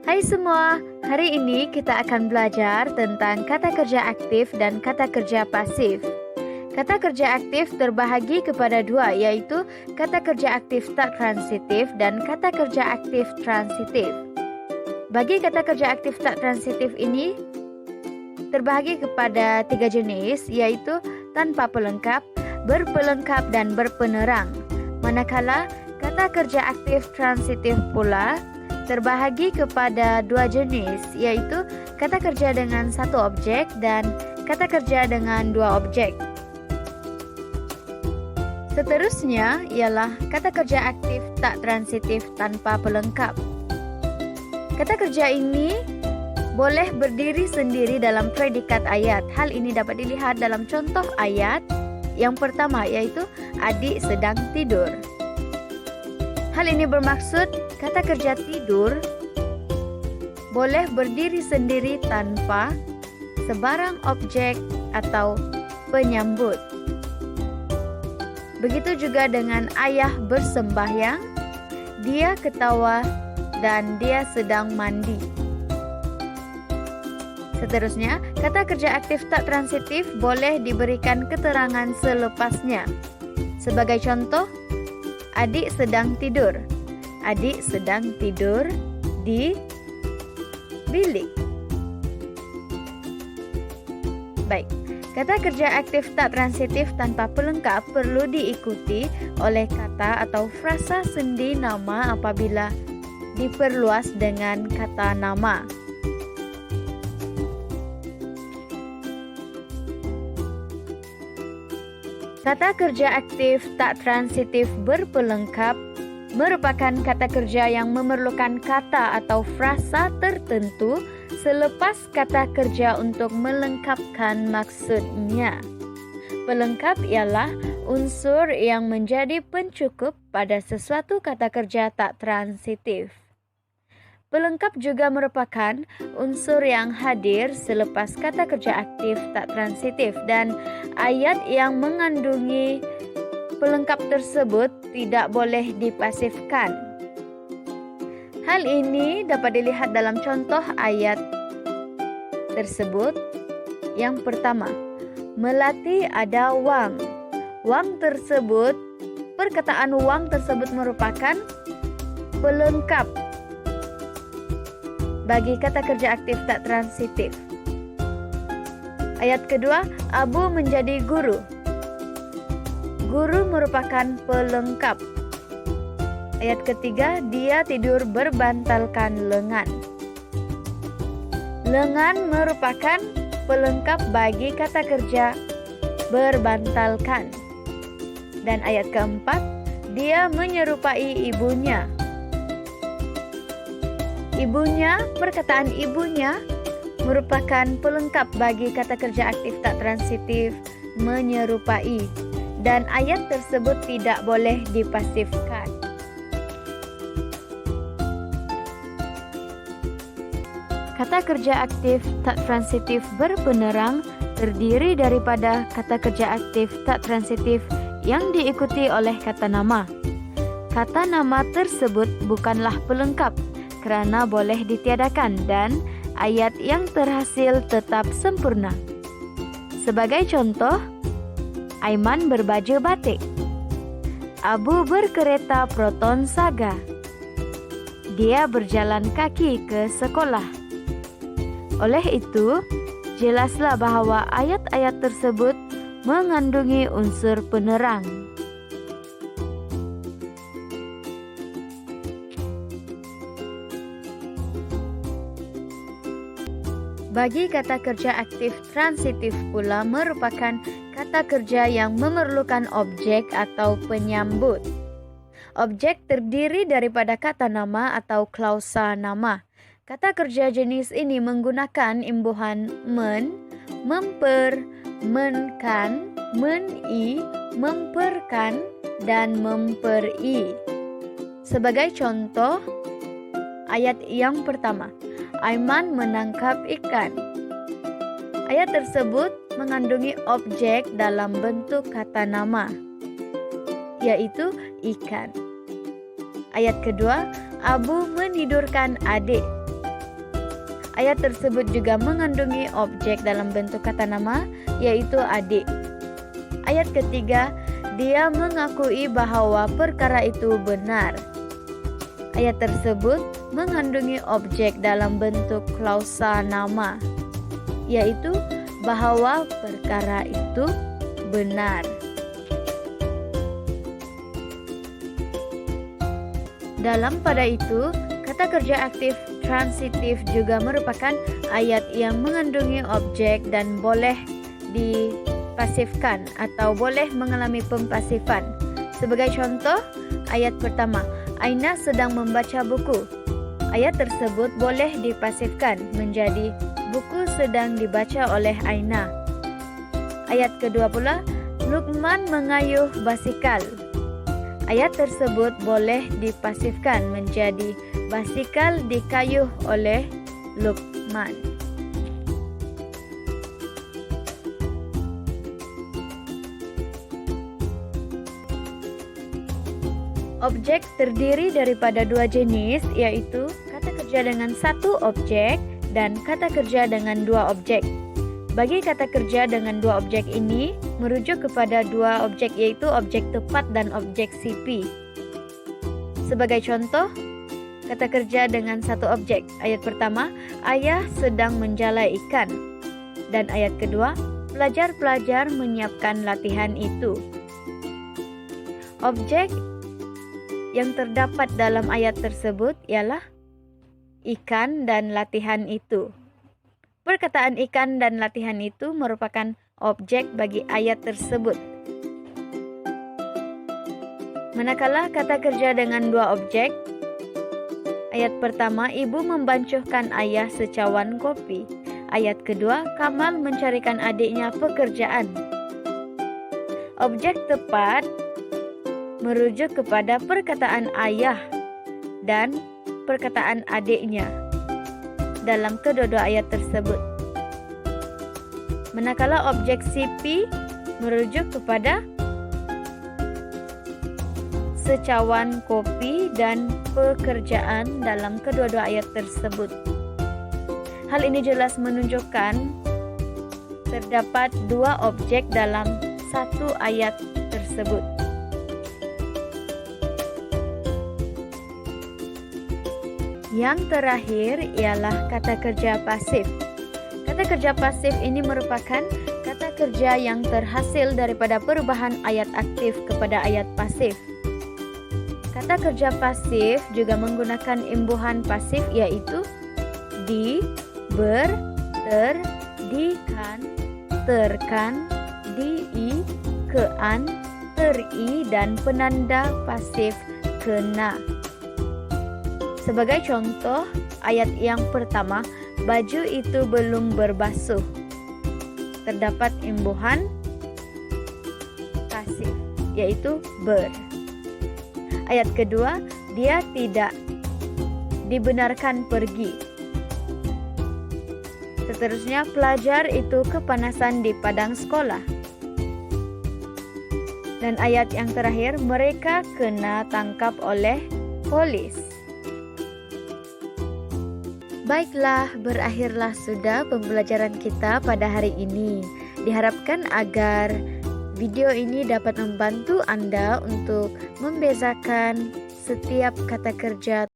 Hai semua, hari ini kita akan belajar tentang kata kerja aktif dan kata kerja pasif. Kata kerja aktif terbahagi kepada dua, yaitu kata kerja aktif tak transitif dan kata kerja aktif transitif. Bagi kata kerja aktif tak transitif ini terbahagi kepada tiga jenis, yaitu tanpa pelengkap, berpelengkap, dan berpenerang. Manakala kata kerja aktif transitif pula terbahagi kepada dua jenis, yaitu kata kerja dengan satu objek dan kata kerja dengan dua objek. Seterusnya ialah kata kerja aktif tak transitif tanpa pelengkap. Kata kerja ini boleh berdiri sendiri dalam predikat ayat. Hal ini dapat dilihat dalam contoh ayat yang pertama, yaitu adik sedang tidur. Hal ini bermaksud kata kerja tidur boleh berdiri sendiri tanpa sebarang objek atau penyambut. Begitu juga dengan ayah bersembahyang, dia ketawa, dan dia sedang mandi. Seterusnya, kata kerja aktif tak transitif boleh diberikan keterangan selepasnya. Sebagai contoh, adik sedang tidur. Adik sedang tidur di bilik. Baik, kata kerja aktif tak transitif tanpa pelengkap perlu diikuti oleh kata atau frasa sendi nama apabila diperluas dengan kata nama. Kata kerja aktif tak transitif berpelengkap merupakan kata kerja yang memerlukan kata atau frasa tertentu selepas kata kerja untuk melengkapkan maksudnya. Pelengkap ialah unsur yang menjadi pencukup pada sesuatu kata kerja tak transitif. Pelengkap juga merupakan unsur yang hadir selepas kata kerja aktif tak transitif, dan ayat yang mengandungi pelengkap tersebut tidak boleh dipasifkan. Hal ini dapat dilihat dalam contoh ayat tersebut. Yang pertama, melati ada wang. Wang tersebut, perkataan wang tersebut merupakan pelengkap bagi kata kerja aktif tak transitif. Ayat kedua, Abu menjadi guru. Guru merupakan pelengkap. Ayat ketiga, dia tidur berbantalkan lengan. Lengan merupakan pelengkap bagi kata kerja berbantalkan. Dan ayat keempat, dia menyerupai ibunya. Ibunya, perkataan ibunya merupakan pelengkap bagi kata kerja aktif tak transitif menyerupai, dan ayat tersebut tidak boleh dipasifkan. Kata kerja aktif tak transitif berpenerang terdiri daripada kata kerja aktif tak transitif yang diikuti oleh kata nama. Kata nama tersebut bukanlah pelengkap kerana boleh ditiadakan, dan ayat yang terhasil tetap sempurna. Sebagai contoh, Aiman berbaju batik. Abu berkereta Proton Saga. Dia berjalan kaki ke sekolah. Oleh itu, jelaslah bahawa ayat-ayat tersebut mengandungi unsur penerang. Bagi kata kerja aktif transitif pula merupakan kata kerja yang memerlukan objek atau penyambut. Objek terdiri daripada kata nama atau klausa nama. Kata kerja jenis ini menggunakan imbuhan men, memper, menkan, meni, memperkan, dan memperi. Sebagai contoh, ayat yang pertama, Aiman menangkap ikan. Ayat tersebut mengandungi objek dalam bentuk kata nama, yaitu ikan. Ayat kedua, Abu menidurkan adik. Ayat tersebut juga mengandungi objek dalam bentuk kata nama, yaitu adik. Ayat ketiga, dia mengakui bahwa perkara itu benar. Ayat tersebut mengandungi objek dalam bentuk klausa nama, yaitu bahwa perkara itu benar. Dalam pada itu, kata kerja aktif transitif juga merupakan ayat yang mengandungi objek dan boleh dipasifkan atau boleh mengalami pempasifan. Sebagai contoh, ayat pertama, Aina sedang membaca buku. Ayat tersebut boleh dipasifkan menjadi buku sedang dibaca oleh Aina. Ayat kedua pula, Lukman mengayuh basikal. Ayat tersebut boleh dipasifkan menjadi basikal dikayuh oleh Lukman. Objek terdiri daripada dua jenis, yaitu kata kerja dengan satu objek dan kata kerja dengan dua objek. Bagi kata kerja dengan dua objek ini merujuk kepada dua objek, yaitu objek tepat dan objek CP. Sebagai contoh, kata kerja dengan satu objek. Ayat pertama, ayah sedang menjalai ikan. Dan ayat kedua, pelajar-pelajar menyiapkan latihan itu. Objek yang terdapat dalam ayat tersebut ialah ikan dan latihan itu. Perkataan ikan dan latihan itu merupakan objek bagi ayat tersebut. Manakala kata kerja dengan dua objek, ayat pertama, ibu membancuhkan ayah secawan kopi. Ayat kedua, Kamal mencarikan adiknya pekerjaan. Objek tepat merujuk kepada perkataan ayah dan perkataan adiknya dalam kedua-dua ayat tersebut. Manakala objek CP merujuk kepada secawan kopi dan pekerjaan dalam kedua-dua ayat tersebut. Hal ini jelas menunjukkan terdapat dua objek dalam satu ayat tersebut. Yang terakhir ialah kata kerja pasif. Kata kerja pasif ini merupakan kata kerja yang terhasil daripada perubahan ayat aktif kepada ayat pasif. Kata kerja pasif juga menggunakan imbuhan pasif, yaitu di, ber, ter, dikan, terkan, dii, kean, teri, dan penanda pasif kena. Sebagai contoh, ayat yang pertama, baju itu belum berbasuh. Terdapat imbuhan pasif, yaitu ber. Ayat kedua, dia tidak dibenarkan pergi. Seterusnya, pelajar itu kepanasan di padang sekolah. Dan ayat yang terakhir, mereka kena tangkap oleh polis. Baiklah, berakhirlah sudah pembelajaran kita pada hari ini. Diharapkan agar video ini dapat membantu Anda untuk membezakan setiap kata kerja